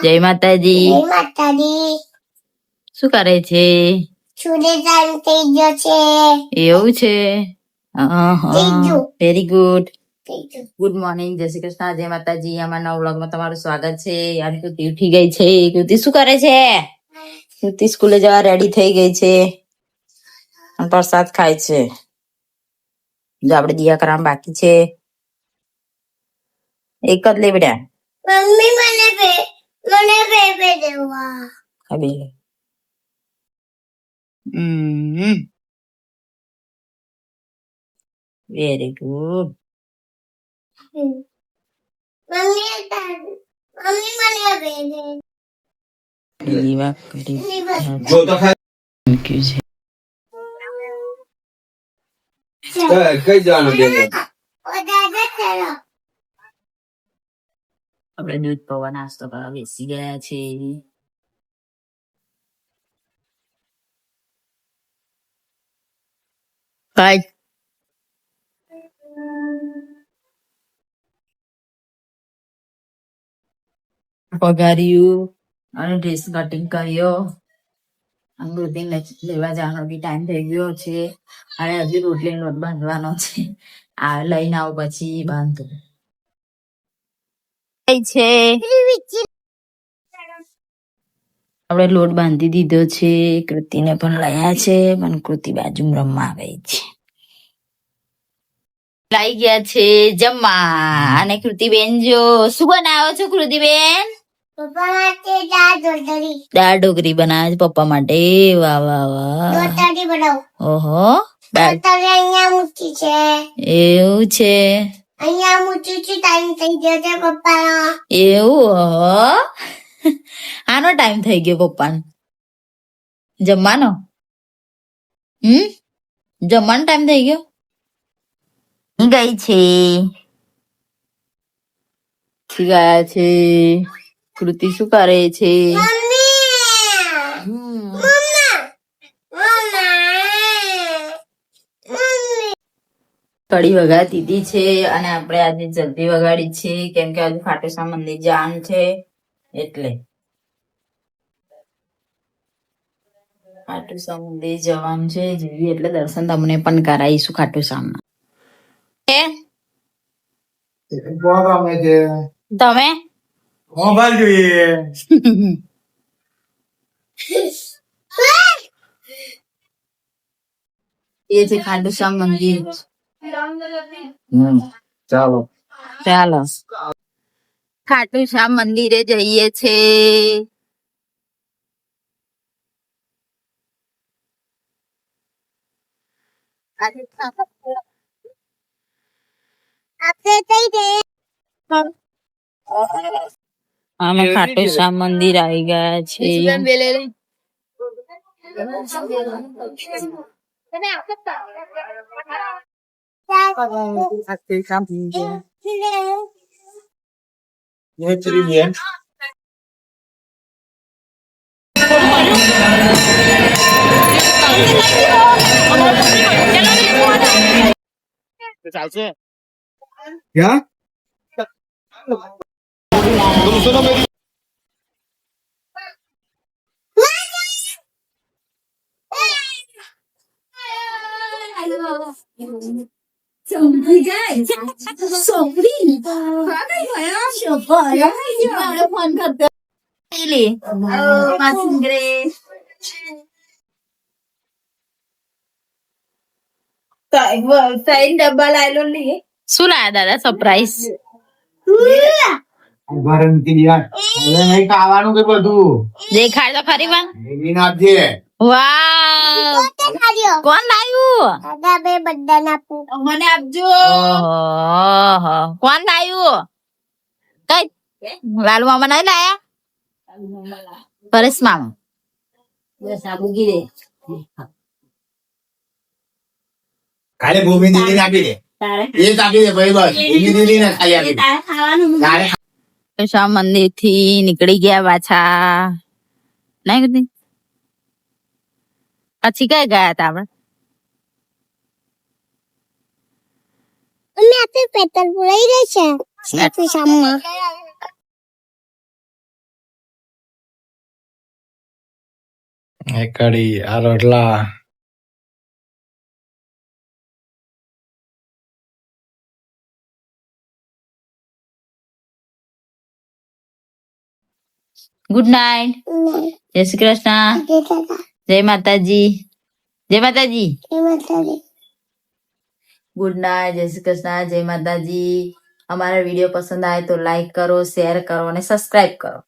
જય માતાજી. જય માતાજી. શું કરે છે? સૂર્ય ટાઈમ થઈ ગયો છે. એવું છે? Very good. થઈ ગયું. ગુડ મોર્નિંગ, જય શ્રી કૃષ્ણ, જય માતાજી. અમારા નવા વ્લોગમાં તમારું સ્વાગત છે. યાર કૃતિ ઉઠી ગઈ છે. કૃતિ શું કરે છે? કૃતિ સ્કૂલે જવા રેડી થઈ ગઈ છે અને પ્રસાદ ખાય છે. જો આપણે દિયા કરવામાં બાકી છે. એક જ લે બેટા. મમ્મી મને પેપે દેવા. હવે વેરી ગુડ. મમ્મી મને પેપે દીવા કરી મૂક્યું છે. કઈ જવાનું છે? આપણે દૂધ પૌવા નાસ્તો કરવા બેસી ગયા છે. બાય. પગાર્યું અને ડ્રેસ કટિંગ કર્યો. અમૃતિ લેવા જવાનો બી ટાઈમ થઈ ગયો છે અને હજી રોટલી લોટ બાંધવાનો છે. આ લઈને આવો પછી બાંધો છે. આપણે લોટ બાંધી દીધો છે. કૃતિને પણ લયા છે પણ કૃતિ બાજુમાં રમવા ગઈ છે. લાઈ ગયા છે જમવા અને કૃતિબેન જો શું બનાવો છો કૃતિબેન? પપ્પા માટે દાળ ઢોકળી. દાળ ઢોકળી બનાવે છે પપ્પા માટે. વાહ વાહ વાહ. ઢોકળી બનાવો. ઓહો. ઢોકળી અહીંયા મૂકી છે. એવું છે? અહીંયા મૂકી છે. ટાઈમ થઈ ગયો છે પપ્પા. એવું? ઓહો. આનો ટાઈમ થઈ ગયો પપ્પાનો જમવાનો? જમવાનો ટાઈમ થઈ ગયો? ગઈ છે. ગયા છે. કૃતિ શું કરે છે? કઢી વગાડી દીધી છે અને આપણે આજે જલ્દી વગાડી છે કેમ કે આજે ખાટુશ્યામ મંદિર જવાનું છે એટલે ખાટુશ્યામ મંદિર જવાનું છે. જેવી એટલે દર્શન તમને પણ કરાવીશું ખાટુશ્યામના. તમે મોબાઈલ જોઈએ. એ છે ખાટુશ્યામ મંદિર. ચાલો ચાલો ખાટુશ્યામ મંદિરે જઈએ છે. અમે ખાટુશ્યામ મંદિર આવી ગયા છે. ચાલશે क्या तुम सुनो मेरी ફોન કરતો ડબ્બા લાયેલો લી. શું લાયા દાદા સરપ્રાઈઝ? ઉભા મૂકી દે યાર. હવે નહીં ખાવાનું કે બધું દેખાડ તો ખરી વાત. એવી નાખજે. વાવ. કોણ લાયું? દાદા બે બધાને આપું. મને આપજો. ઓહો. કોણ લાયું? કઈ લાલુ મામા નહીં લાયા? પરેશ મામા. બસ આ મૂકી દે. ખાલી ભૂમિ દીદી આપી દે. એ આપી દે ભાઈ બસ. ભૂમિ દીદી ને ખાલી આપી દે. ખાટુશ્યામ મંદિર થી નીકળી ગયા પાછા. નહીં કીધી પછી કઈ ગયા હતા આપણે? અમે આપણે પેટ્રોલ પુરાઈ રહી છે. ખાટુશ્યામમાં એક કઢી આ રોટલા ગુડ નાઇટ. જય શ્રી કૃષ્ણ. જય માતાજી. જય માતાજી. Good night. જય શ્રી કૃષ્ણ. જય માતાજી. અમારા વિડીયો પસંદ આવે તો લાઈક કરો, શેર કરો અને સબસ્ક્રાઇબ કરો.